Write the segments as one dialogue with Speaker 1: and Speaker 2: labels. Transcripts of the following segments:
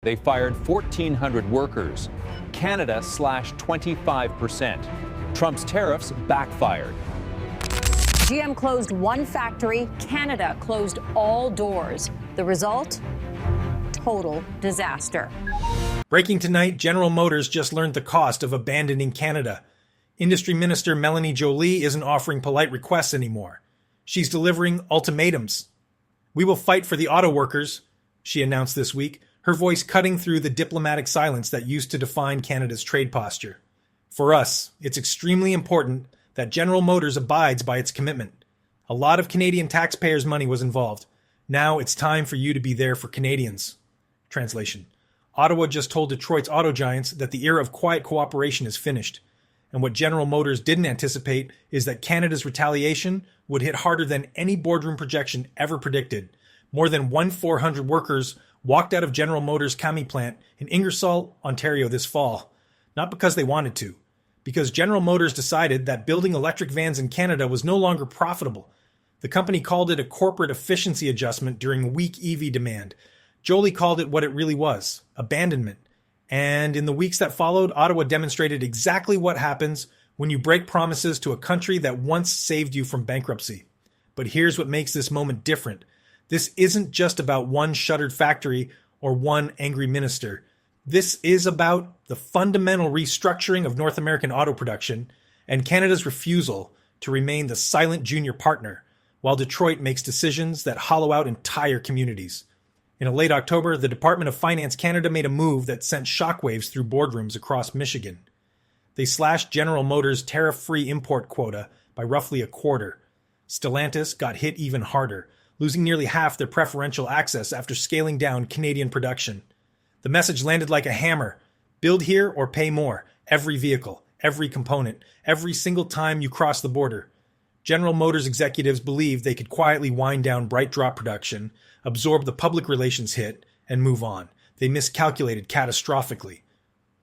Speaker 1: They fired 1,400 workers. Canada slashed 25%. Trump's tariffs backfired.
Speaker 2: GM closed one factory. Canada closed all doors. The result? Total disaster.
Speaker 3: Breaking tonight, General Motors just learned the cost of abandoning Canada. Industry Minister Melanie Jolie isn't offering polite requests anymore. She's delivering ultimatums. "We will fight for the auto workers," she announced this week, her voice cutting through the diplomatic silence that used to define Canada's trade posture. For us, it's extremely important that General Motors abides by its commitment. A lot of Canadian taxpayers' money was involved. Now it's time for you to be there for Canadians. Translation. Ottawa just told Detroit's auto giants that the era of quiet cooperation is finished. And what General Motors didn't anticipate is that Canada's retaliation would hit harder than any boardroom projection ever predicted. More than 1,400 workers walked out of General Motors' CAMI plant in Ingersoll, Ontario this fall. Not because they wanted to, because General Motors decided that building electric vans in Canada was no longer profitable. The company called it a corporate efficiency adjustment during weak EV demand. Jolie called it what it really was, abandonment. And in the weeks that followed, Ottawa demonstrated exactly what happens when you break promises to a country that once saved you from bankruptcy. But here's what makes this moment different. This isn't just about one shuttered factory or one angry minister. This is about the fundamental restructuring of North American auto production and Canada's refusal to remain the silent junior partner, while Detroit makes decisions that hollow out entire communities. In late October, the Department of Finance Canada made a move that sent shockwaves through boardrooms across Michigan. They slashed General Motors' tariff-free import quota by roughly a quarter. Stellantis got hit even harder, losing nearly half their preferential access after scaling down Canadian production. The message landed like a hammer. Build here or pay more. Every vehicle, every component, every single time you cross the border. General Motors executives believed they could quietly wind down bright drop production, absorb the public relations hit, and move on. They miscalculated catastrophically.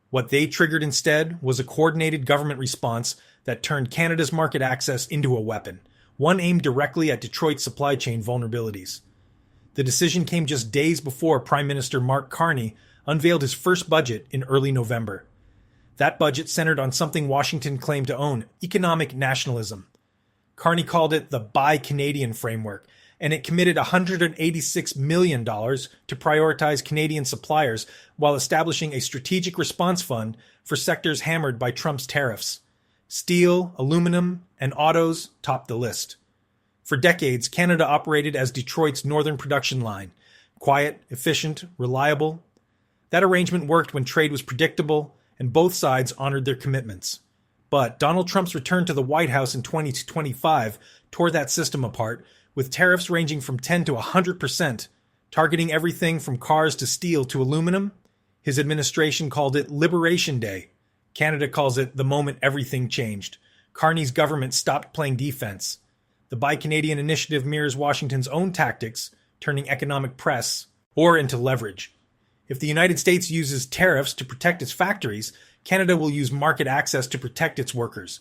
Speaker 3: What they triggered instead was a coordinated government response that turned Canada's market access into a weapon, one aimed directly at Detroit's supply chain vulnerabilities. The decision came just days before Prime Minister Mark Carney unveiled his first budget in early November. That budget centered on something Washington claimed to own, economic nationalism. Carney called it the Buy Canadian framework, and it committed $186 million to prioritize Canadian suppliers while establishing a strategic response fund for sectors hammered by Trump's tariffs. Steel, aluminum, and autos topped the list. For decades, Canada operated as Detroit's northern production line. Quiet, efficient, reliable. That arrangement worked when trade was predictable and both sides honored their commitments. But Donald Trump's return to the White House in 2025 tore that system apart, with tariffs ranging from 10 to 100%, targeting everything from cars to steel to aluminum. His administration called it Liberation Day. Canada calls it the moment everything changed. Carney's government stopped playing defense. The Buy Canadian initiative mirrors Washington's own tactics, turning economic press or into leverage. If the United States uses tariffs to protect its factories, Canada will use market access to protect its workers.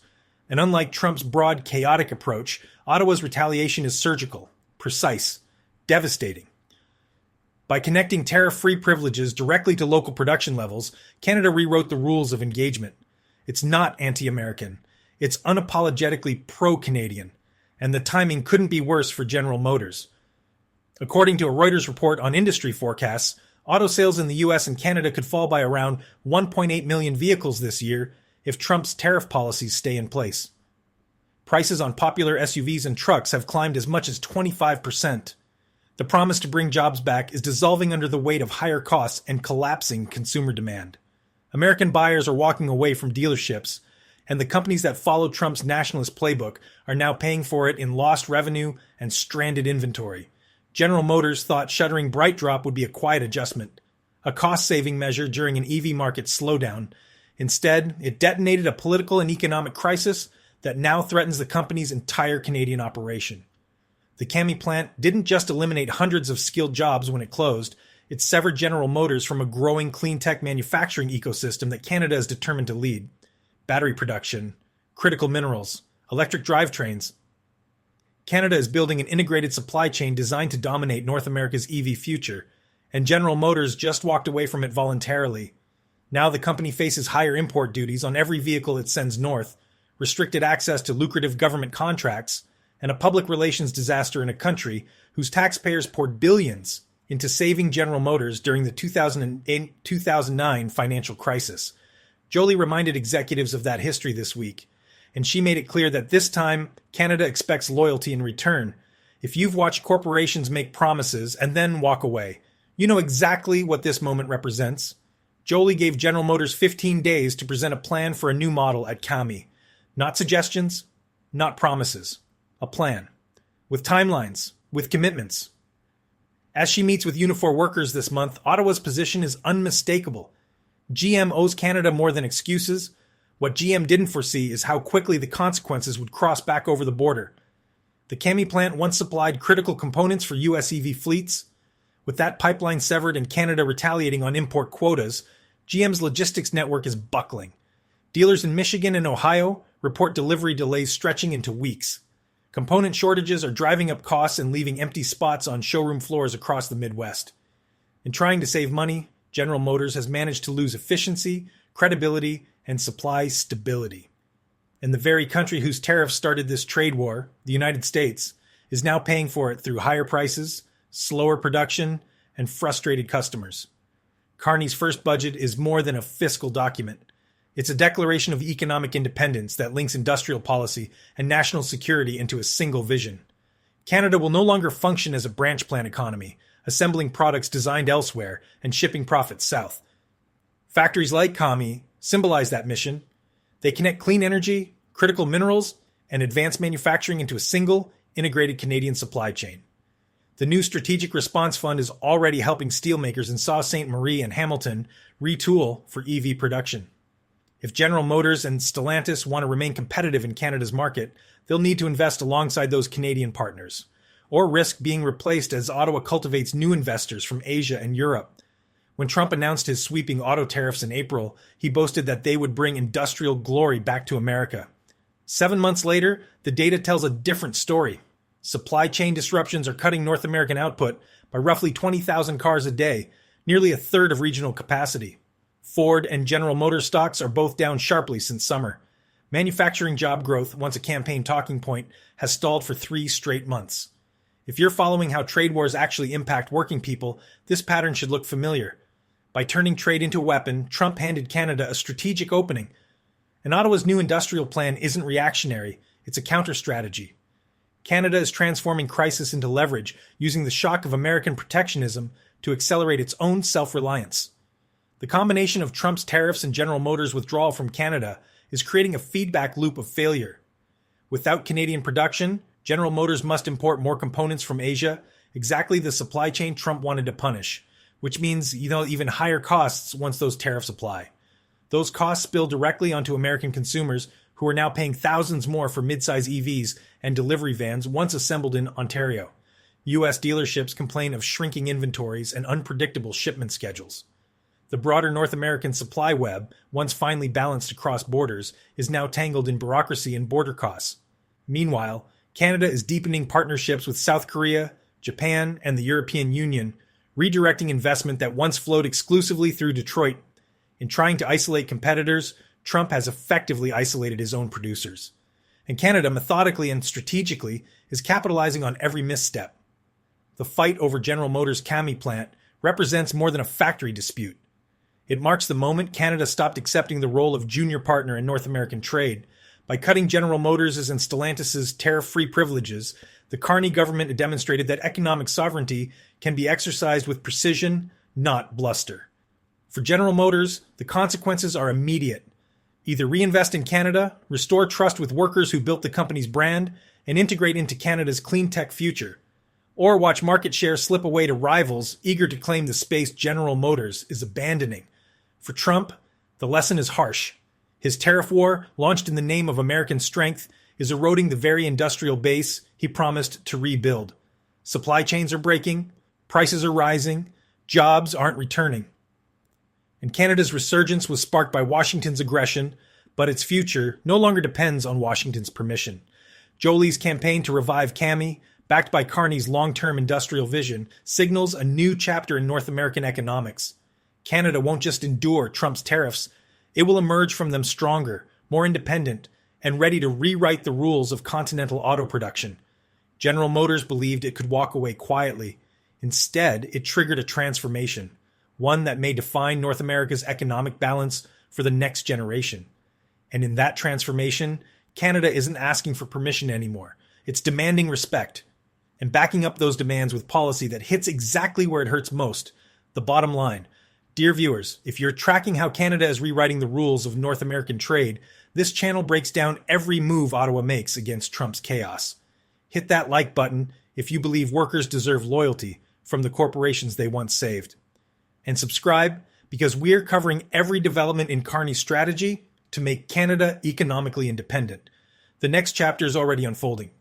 Speaker 3: And unlike Trump's broad, chaotic approach, Ottawa's retaliation is surgical, precise, devastating. By connecting tariff-free privileges directly to local production levels, Canada rewrote the rules of engagement. It's not anti-American. It's unapologetically pro-Canadian. And the timing couldn't be worse for General Motors. According to a Reuters report on industry forecasts, auto sales in the US and Canada could fall by around 1.8 million vehicles this year if Trump's tariff policies stay in place. Prices on popular SUVs and trucks have climbed as much as 25%. The promise to bring jobs back is dissolving under the weight of higher costs and collapsing consumer demand. American buyers are walking away from dealerships, and the companies that follow Trump's nationalist playbook are now paying for it in lost revenue and stranded inventory. General Motors thought shuttering BrightDrop would be a quiet adjustment, a cost-saving measure during an EV market slowdown. Instead, it detonated a political and economic crisis that now threatens the company's entire Canadian operation. The CAMI plant didn't just eliminate hundreds of skilled jobs when it closed, it severed General Motors from a growing clean tech manufacturing ecosystem that Canada is determined to lead. Battery production, critical minerals, electric drivetrains. Canada is building an integrated supply chain designed to dominate North America's EV future. and General Motors just walked away from it voluntarily. Now the company faces higher import duties on every vehicle it sends north, restricted access to lucrative government contracts, and a public relations disaster in a country whose taxpayers poured billions into saving General Motors during the 2008-2009 financial crisis. Jolie reminded executives of that history this week, and she made it clear that this time Canada expects loyalty in return. If you've watched corporations make promises and then walk away, you know exactly what this moment represents. Jolie gave General Motors 15 days to present a plan for a new model at CAMI. Not suggestions, not promises. A plan. With timelines, with commitments. As she meets with Unifor workers this month, Ottawa's position is unmistakable. GM owes Canada more than excuses. What GM didn't foresee is how quickly the consequences would cross back over the border. The CAMI plant once supplied critical components for US EV fleets. With that pipeline severed and Canada retaliating on import quotas, GM's logistics network is buckling. Dealers in Michigan and Ohio report delivery delays stretching into weeks. Component shortages are driving up costs and leaving empty spots on showroom floors across the Midwest. In trying to save money, General Motors has managed to lose efficiency, credibility, and supply stability. And the very country whose tariffs started this trade war, the United States, is now paying for it through higher prices, slower production, and frustrated customers. Carney's first budget is more than a fiscal document. It's a declaration of economic independence that links industrial policy and national security into a single vision. Canada will no longer function as a branch plant economy, assembling products designed elsewhere and shipping profits south. Factories like CAMI symbolize that mission. They connect clean energy, critical minerals, and advanced manufacturing into a single, integrated Canadian supply chain. The new Strategic Response Fund is already helping steelmakers in Sault Ste. Marie and Hamilton retool for EV production. If General Motors and Stellantis want to remain competitive in Canada's market, they'll need to invest alongside those Canadian partners, or risk being replaced as Ottawa cultivates new investors from Asia and Europe. When Trump announced his sweeping auto tariffs in April, he boasted that they would bring industrial glory back to America. 7 months later, the data tells a different story. Supply chain disruptions are cutting North American output by roughly 20,000 cars a day, nearly a third of regional capacity. Ford and General Motors stocks are both down sharply since summer. Manufacturing job growth, once a campaign talking point, has stalled for 3 straight months. If you're following how trade wars actually impact working people, this pattern should look familiar. By turning trade into a weapon, Trump handed Canada a strategic opening. And Ottawa's new industrial plan isn't reactionary, it's a counter-strategy. Canada is transforming crisis into leverage, using the shock of American protectionism to accelerate its own self-reliance. The combination of Trump's tariffs and General Motors' withdrawal from Canada is creating a feedback loop of failure. Without Canadian production, General Motors must import more components from Asia, exactly the supply chain Trump wanted to punish, which means even higher costs once those tariffs apply. Those costs spill directly onto American consumers who are now paying thousands more for midsize EVs and delivery vans once assembled in Ontario. U.S. dealerships complain of shrinking inventories and unpredictable shipment schedules. The broader North American supply web, once finely balanced across borders, is now tangled in bureaucracy and border costs. Meanwhile, Canada is deepening partnerships with South Korea, Japan, and the European Union, redirecting investment that once flowed exclusively through Detroit. In trying to isolate competitors, Trump has effectively isolated his own producers. And Canada, methodically and strategically, is capitalizing on every misstep. The fight over General Motors' CAMI plant represents more than a factory dispute. It marks the moment Canada stopped accepting the role of junior partner in North American trade. By cutting General Motors' and Stellantis' tariff-free privileges, the Carney government demonstrated that economic sovereignty can be exercised with precision, not bluster. For General Motors, the consequences are immediate. Either reinvest in Canada, restore trust with workers who built the company's brand, and integrate into Canada's clean tech future. Or watch market share slip away to rivals eager to claim the space General Motors is abandoning. For Trump, the lesson is harsh. His tariff war, launched in the name of American strength, is eroding the very industrial base he promised to rebuild. Supply chains are breaking, prices are rising, jobs aren't returning. And Canada's resurgence was sparked by Washington's aggression, but its future no longer depends on Washington's permission. Jolie's campaign to revive CAMI, backed by Carney's long-term industrial vision, signals a new chapter in North American economics. Canada won't just endure Trump's tariffs, it will emerge from them stronger, more independent, and ready to rewrite the rules of continental auto production. General Motors believed it could walk away quietly. Instead, it triggered a transformation, one that may define North America's economic balance for the next generation. And in that transformation, Canada isn't asking for permission anymore. It's demanding respect and backing up those demands with policy that hits exactly where it hurts most, the bottom line. Dear viewers, if you're tracking how Canada is rewriting the rules of North American trade, this channel breaks down every move Ottawa makes against Trump's chaos. Hit that like button if you believe workers deserve loyalty from the corporations they once saved. And subscribe because we're covering every development in Carney's strategy to make Canada economically independent. The next chapter is already unfolding.